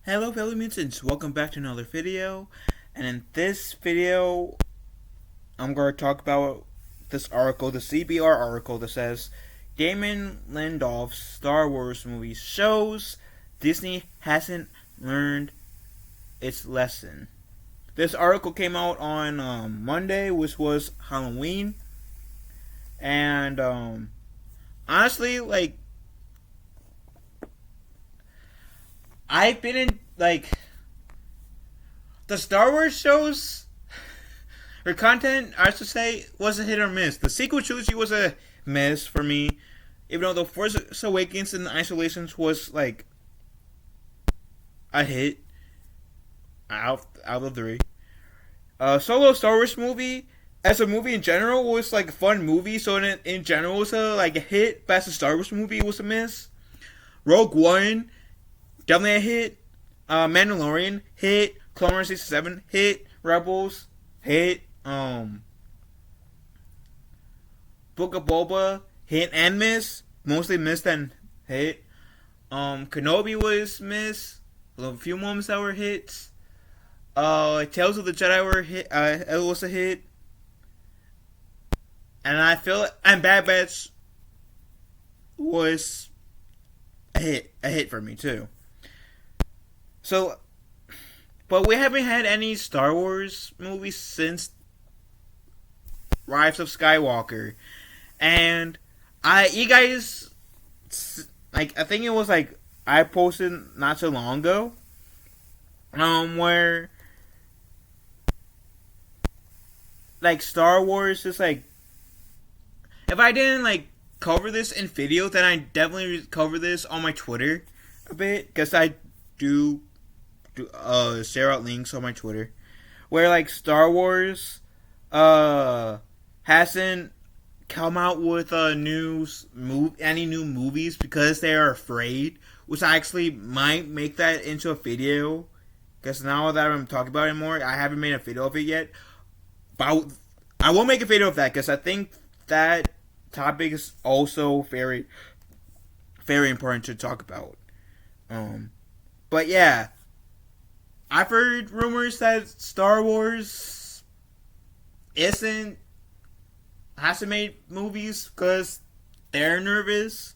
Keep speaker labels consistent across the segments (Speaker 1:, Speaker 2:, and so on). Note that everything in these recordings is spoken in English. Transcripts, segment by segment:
Speaker 1: Hello fellow mutants, welcome back to another video, and in this video I'm going to talk about this article, the CBR article that says Damon Lindelof's Star Wars movie shows Disney hasn't learned its lesson. This article came out on Monday, which was Halloween, and honestly, I've been in, the Star Wars shows, or content, I should say, was a hit or miss. The sequel trilogy was a miss for me, even though The Force Awakens and Isolations was, a hit out of three. Solo Star Wars movie, as a movie in general, was, a fun movie, so in general, it was a hit, but as a Star Wars movie, it was a miss. Rogue One, definitely a hit. Mandalorian, hit. Clone Wars 67, hit. Rebels, hit. Book of Boba, hit and miss. Mostly missed and hit. Kenobi was miss. A few moments that were hits. Tales of the Jedi were hit. It was a hit. And Bad Batch was a hit for me too. So, but we haven't had any Star Wars movies since Rise of Skywalker, and I think it was I posted not so long ago, where Star Wars is if I didn't cover this in video, then I definitely cover this on my Twitter a bit, because I do share out links on my Twitter, where Star Wars hasn't come out with any new movies because they are afraid, which I actually might make that into a video, because now that I'm talking about it more, I haven't made a video of it yet, but I will make a video of that, because I think that topic is also very, very important to talk about. But yeah, I've heard rumors that Star Wars hasn't made movies because they're nervous.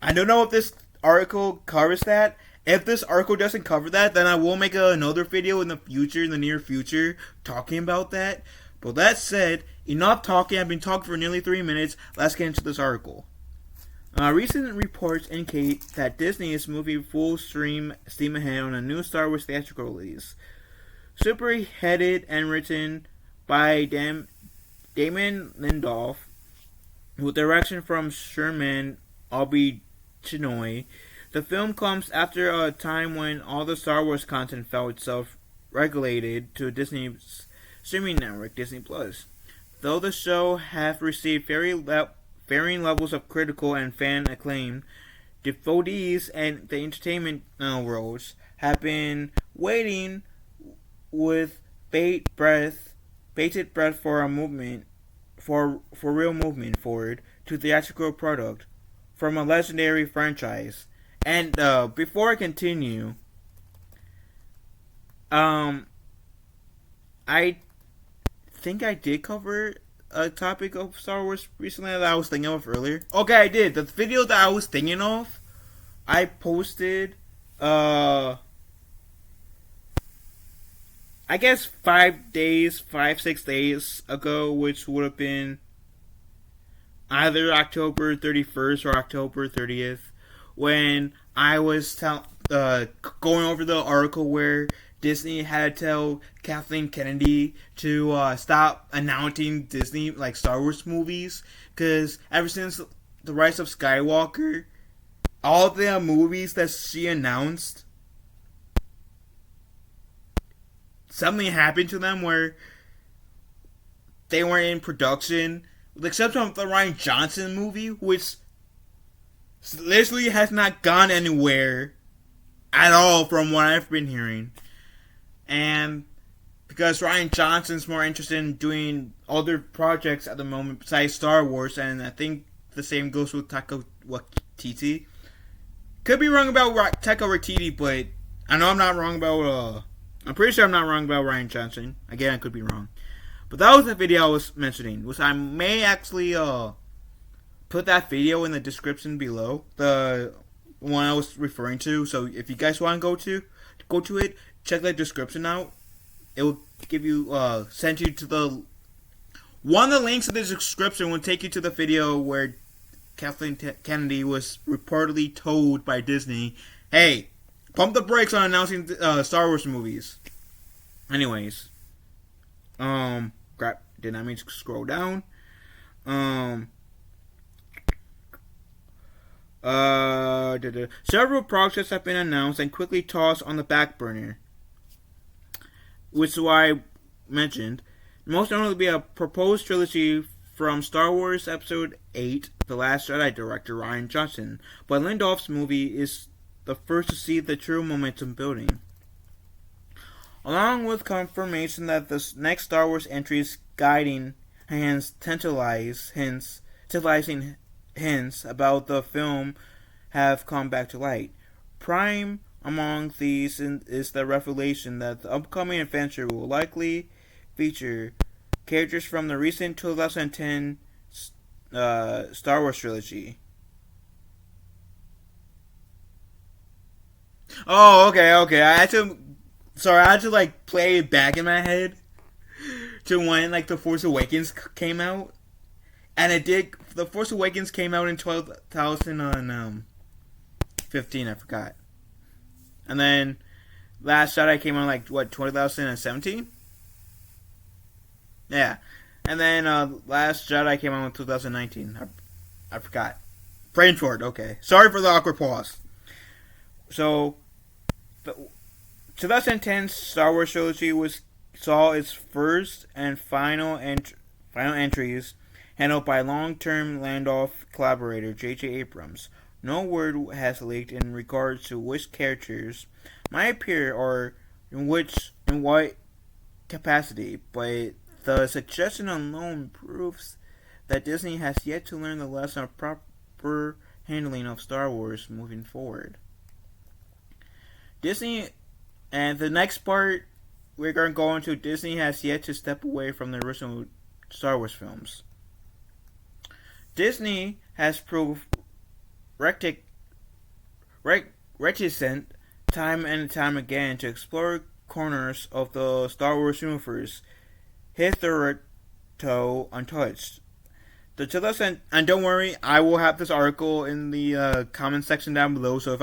Speaker 1: I don't know if this article covers that. If this article doesn't cover that, then I will make another video in the near future, talking about that. But that said, enough talking. I've been talking for nearly 3 minutes. Let's get into this article. Recent reports indicate that Disney is moving full steam ahead on a new Star Wars theatrical release. Superheaded and written by Damon Lindelof, with direction from Sherman Chinoy, the film comes after a time when all the Star Wars content felt itself regulated to Disney's streaming network, Disney Plus. Though the show have received varying levels of critical and fan acclaim, devotees and the entertainment worlds have been waiting with bated breath for real movement forward to theatrical product from a legendary franchise. And before I continue, I think I did cover a topic of Star Wars recently that I was thinking of earlier. Okay, I did. The video that I was thinking of, I posted, I guess 5, 6 days ago, which would have been either October 31st or October 30th, when I was going over the article where Disney had to tell Kathleen Kennedy to stop announcing Disney Star Wars movies, because ever since The Rise of Skywalker, all the movies that she announced, something happened to them where they weren't in production, with the exception of the Rian Johnson movie, which literally has not gone anywhere at all from what I've been hearing. And because Rian Johnson's more interested in doing other projects at the moment besides Star Wars, and I think the same goes with Taika Waititi. Could be wrong about Taika Waititi, but I know I'm not wrong about. I'm pretty sure I'm not wrong about Ryan Johnson. Again, I could be wrong. But that was the video I was mentioning, which I may actually put that video in the description below, the one I was referring to. So if you guys want to go to it, check the description out. It will give you send you to the one of the links in the description will take you to the video where Kathleen Kennedy was reportedly told by Disney, "Hey, pump the brakes on announcing Star Wars movies." Anyways, crap, did not mean to scroll down. Several projects have been announced and quickly tossed on the back burner, which is why I mentioned. Most notably be a proposed trilogy from Star Wars Episode 8, The Last Jedi director Ryan Johnson, but Lindelof's movie is the first to see the true momentum building. Along with confirmation that the next Star Wars entry's guiding hands tantalizing hints about the film have come back to light. Prime among these is the revelation that the upcoming adventure will likely feature characters from the recent 2010 Star Wars trilogy. Oh, okay. I had to like play it back in my head to when like The Force Awakens came out, and it did. The Force Awakens came out in 2015. I forgot, and then Last Jedi came out like what 2017. Yeah, and then Last Jedi came out in 2019. I forgot. Brain fart. Okay, sorry for the awkward pause. So, the 2010 Star Wars trilogy saw its first and final entries handled by long-term Lindelof collaborator J.J. Abrams. No word has leaked in regards to which characters might appear or in what capacity, but the suggestion alone proves that Disney has yet to learn the lesson of proper handling of Star Wars moving forward. Disney, and the next part we're going to go into, Disney has yet to step away from the original Star Wars films. Disney has proved reticent time and time again to explore corners of the Star Wars universe hitherto untouched. The 2000, and don't worry, I will have this article in the comment section down below. So if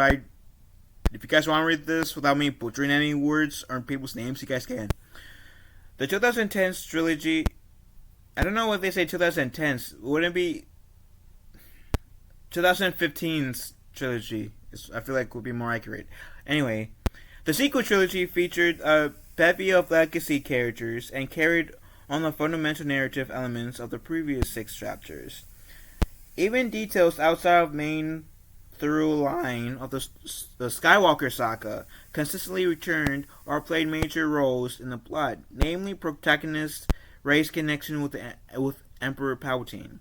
Speaker 1: you guys want to read this without me butchering any words or people's names, you guys can. The 2010 trilogy. I don't know what they say 2010s. Wouldn't it be 2015's trilogy? I feel like would be more accurate. Anyway, the sequel trilogy featured a bevy of legacy characters and carried on the fundamental narrative elements of the previous 6 chapters. Even details outside of main through line of the Skywalker saga consistently returned or played major roles in the plot, namely protagonist Rey's connection with Emperor Palpatine.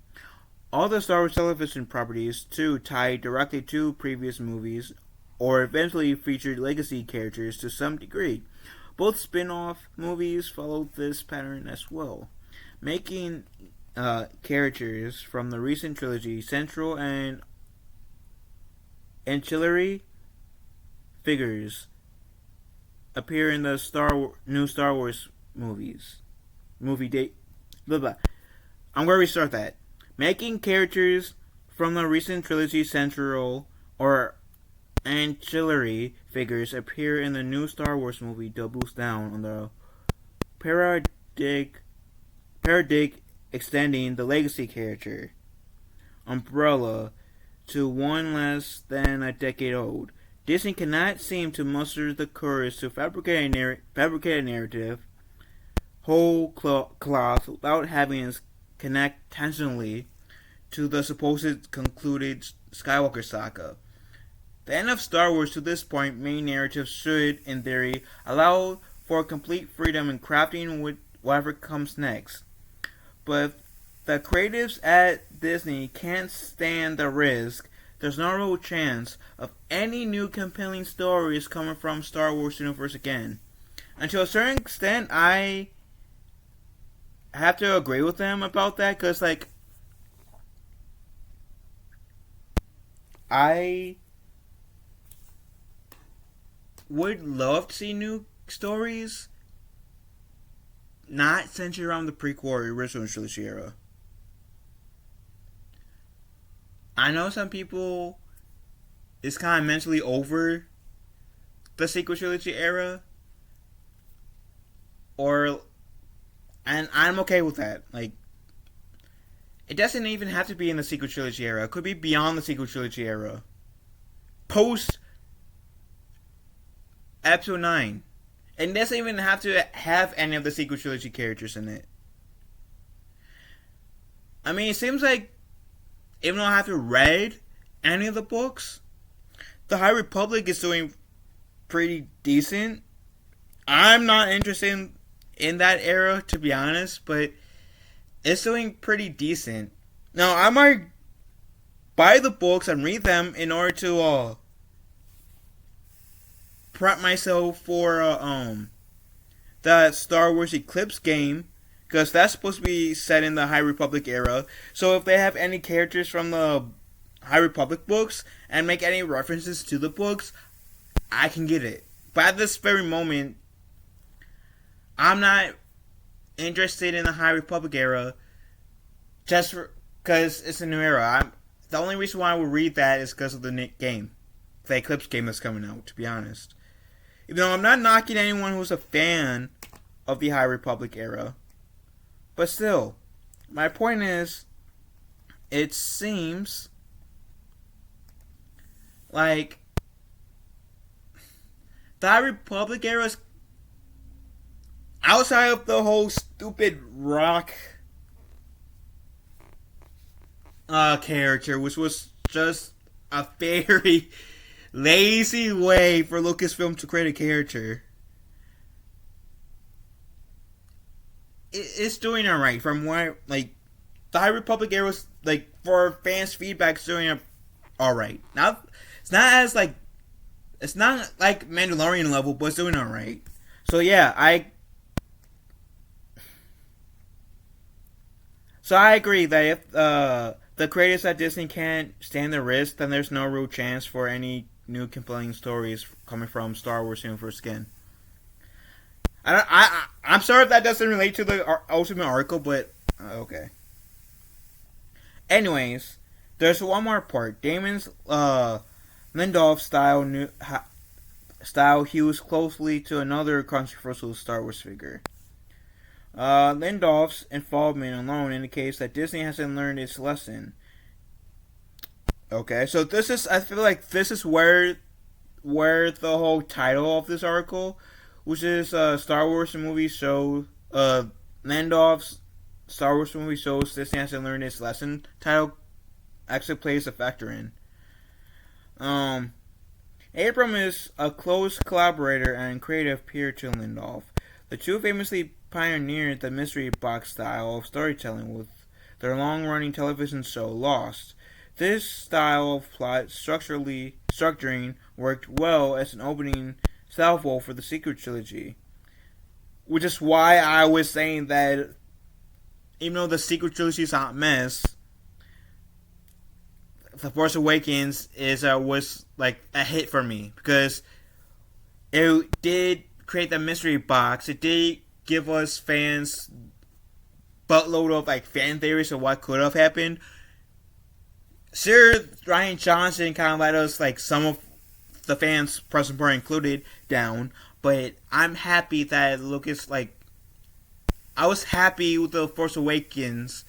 Speaker 1: All the Star Wars television properties, too, tied directly to previous movies or eventually featured legacy characters to some degree. Both spin-off movies followed this pattern as well, making characters from the recent trilogy central and ancillary figures appear in the new Star Wars movies. Movie date. Blah blah. I'm going to restart that. Making characters from the recent trilogy central or ancillary figures appear in the new Star Wars movie doubles down on the paradigm extending the legacy character umbrella to one less than a decade old. Disney cannot seem to muster the courage to fabricate a narrative whole cloth without having it connect tangentially to the supposed concluded Skywalker saga. The end of Star Wars to this point main narrative should, in theory, allow for complete freedom in crafting whatever comes next. But the creatives at Disney can't stand the risk there's no real chance of any new compelling stories coming from Star Wars universe again. And to a certain extent, I have to agree with them about that, because, like, I would love to see new stories not centered around the prequel or original trilogy era. I know some people is kind of mentally over the sequel trilogy era, and I'm okay with that. Like, it doesn't even have to be in the sequel trilogy era. It could be beyond the sequel trilogy era, post Episode 9. It doesn't even have to have any of the sequel trilogy characters in it. I mean, it seems like, even though I haven't read any of the books, the High Republic is doing pretty decent. I'm not interested in that era, to be honest, but it's doing pretty decent. Now, I might buy the books and read them in order to prep myself for the Star Wars Eclipse game, because that's supposed to be set in the High Republic era. So if they have any characters from the High Republic books and make any references to the books, I can get it. But at this very moment, I'm not interested in the High Republic era just because it's a new era. The only reason why I would read that is because of the game, the Eclipse game that's coming out, to be honest. Even though I'm not knocking anyone who's a fan of the High Republic era, but still, my point is, it seems like the High Republic era is outside of the whole stupid rock character, which was just a very lazy way for Lucasfilm to create a character. It's doing alright from what, like, the High Republic era was, like, for fans' feedback, it's doing alright. Now, it's not like Mandalorian level, but it's doing alright. So yeah, I agree that if the creators at Disney can't stand the risk, then there's no real chance for any new compelling stories coming from Star Wars universe again. I'm sorry if that doesn't relate to the ultimate article, but okay. Anyways, there's one more part. Damon's Lindelof style hews closely to another controversial Star Wars figure. Lindelof's involvement alone indicates that Disney hasn't learned its lesson. Okay, so I feel like this is where the whole title of this article, which is Star Wars movie show, Lindelof's Star Wars movie shows Disney hasn't learned its lesson title, actually plays a factor in. Abram is a close collaborator and creative peer to Lindelof. The two famously pioneered the mystery box style of storytelling with their long-running television show Lost. This style of plot structuring worked well as an opening salvo for the sequel trilogy. Which is why I was saying that even though the sequel trilogy is a hot mess, The Force Awakens was like a hit for me, because it did create the mystery box. It did give us fans buttload of like fan theories of what could have happened. Sure, Ryan Johnson kind of let us, like, some of the fans, present part included, down, but I'm happy that Lucas, like, I was happy with The Force Awakens,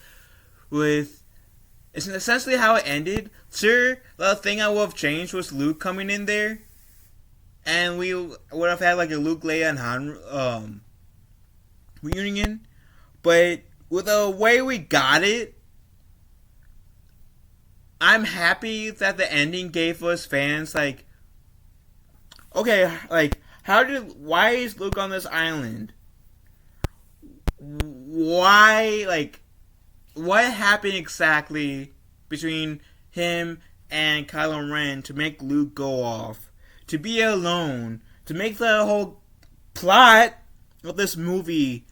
Speaker 1: with, it's essentially how it ended. Sure, the thing I would have changed was Luke coming in there, and we would have had, like, a Luke, Leia, and Han, reunion, but with the way we got it, I'm happy that the ending gave us fans, like, okay, like, why is Luke on this island? Why, like, what happened exactly between him and Kylo Ren to make Luke go off, to be alone, to make the whole plot of this movie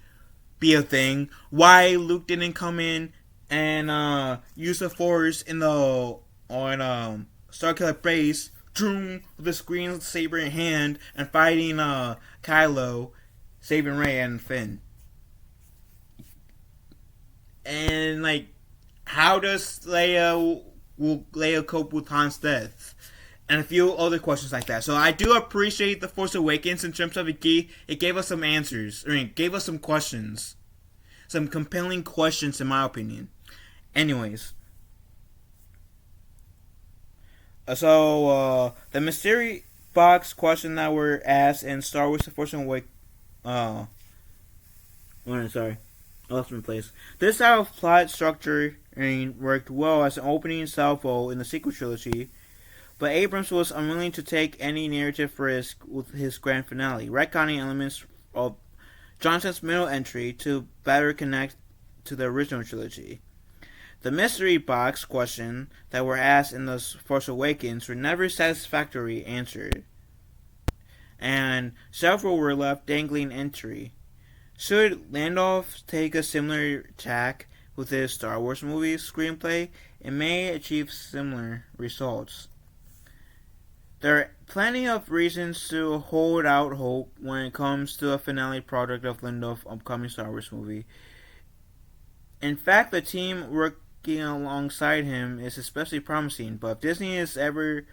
Speaker 1: be a thing. Why Luke didn't come in and use the Force in the on Starkiller base, with the screen saber in hand and fighting Kylo, saving Rey and Finn. And like, how does Leia cope with Han's death? And a few other questions like that. So I do appreciate The Force Awakens in terms of it gave us some answers. It gave us some questions. Some compelling questions in my opinion. Anyways. So the mystery box question that were asked in Star Wars The Force Awakens sorry. I lost my place. This style of plot structure worked well as an opening salvo in the sequel trilogy, but Abrams was unwilling to take any narrative risk with his grand finale, retconning elements of Johnson's middle entry to better connect to the original trilogy. The mystery box question that were asked in The Force Awakens were never satisfactorily answered, and several were left dangling entry. Should Lindelof take a similar tack with his Star Wars movies screenplay, it may achieve similar results. There are plenty of reasons to hold out hope when it comes to a finale product of Lindelof's upcoming Star Wars movie. In fact, the team working alongside him is especially promising, but if Disney is ever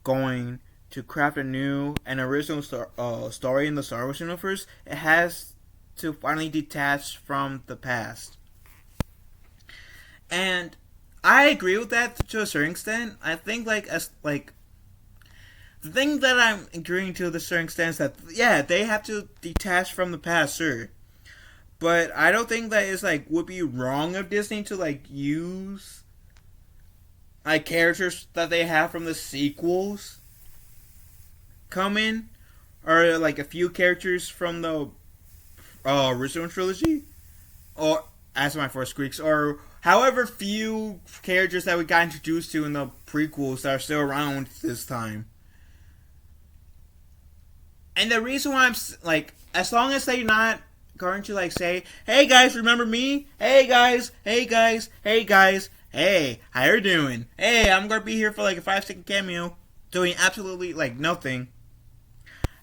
Speaker 1: going to craft a new and original story in the Star Wars universe, it has to finally detach from the past. And I agree with that to a certain extent. I think the thing that I'm agreeing to a certain extent is that they have to detach from the past, sure. But I don't think that is would be wrong of Disney to use characters that they have from the sequels come in, or a few characters from the original trilogy, or as my first Greeks, or however few characters that we got introduced to in the prequels that are still around this time. And the reason why I'm as long as they're not going to say, "Hey guys, remember me? Hey guys, hey guys, hey guys, hey, how you doing? Hey, I'm gonna be here for a 5-second cameo, doing absolutely nothing."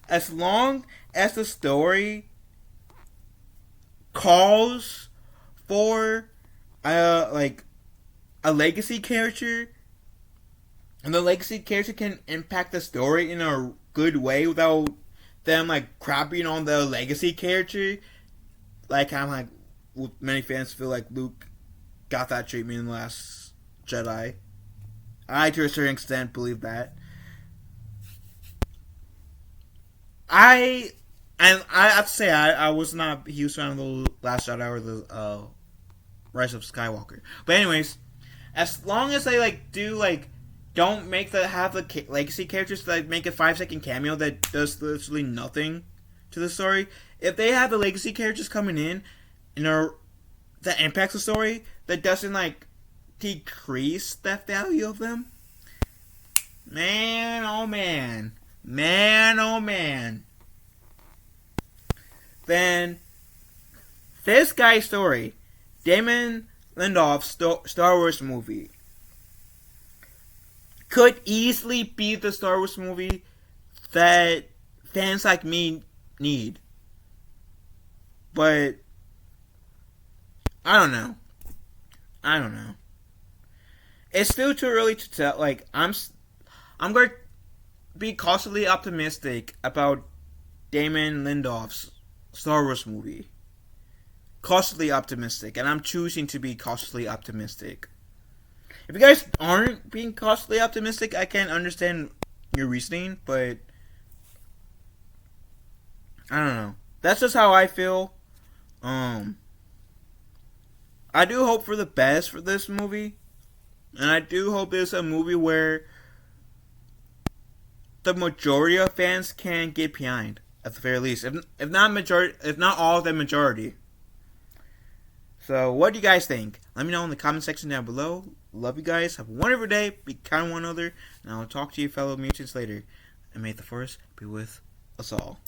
Speaker 1: As long as the story calls for a legacy character, and the legacy character can impact the story in a good way without them crapping on the legacy character, many fans feel like Luke got that treatment in The Last Jedi. I to a certain extent believe that. I have to say I was not a huge fan of The Last Jedi or the Rise of Skywalker. But anyways, as long as they don't have the legacy characters make a 5-second cameo that does literally nothing to the story. If they have the legacy characters coming in, that impacts the story, that doesn't decrease the value of them. Man, oh man. Man, oh man. Then, this guy's story, Damon Lindelof's Star Wars movie, could easily be the Star Wars movie that fans like me need. But, I don't know. It's still too early to tell. I'm going to be cautiously optimistic about Damon Lindelof's Star Wars movie. Cautiously optimistic, and I'm choosing to be cautiously optimistic. If you guys aren't being cautiously optimistic, I can understand your reasoning, but I don't know. That's just how I feel. I do hope for the best for this movie, and I do hope it's a movie where the majority of fans can get behind, at the very least. If not all, the majority. So, what do you guys think? Let me know in the comment section down below. Love you guys. Have a wonderful day. Be kind to one another. And I'll talk to you fellow mutants later. And may the force be with us all.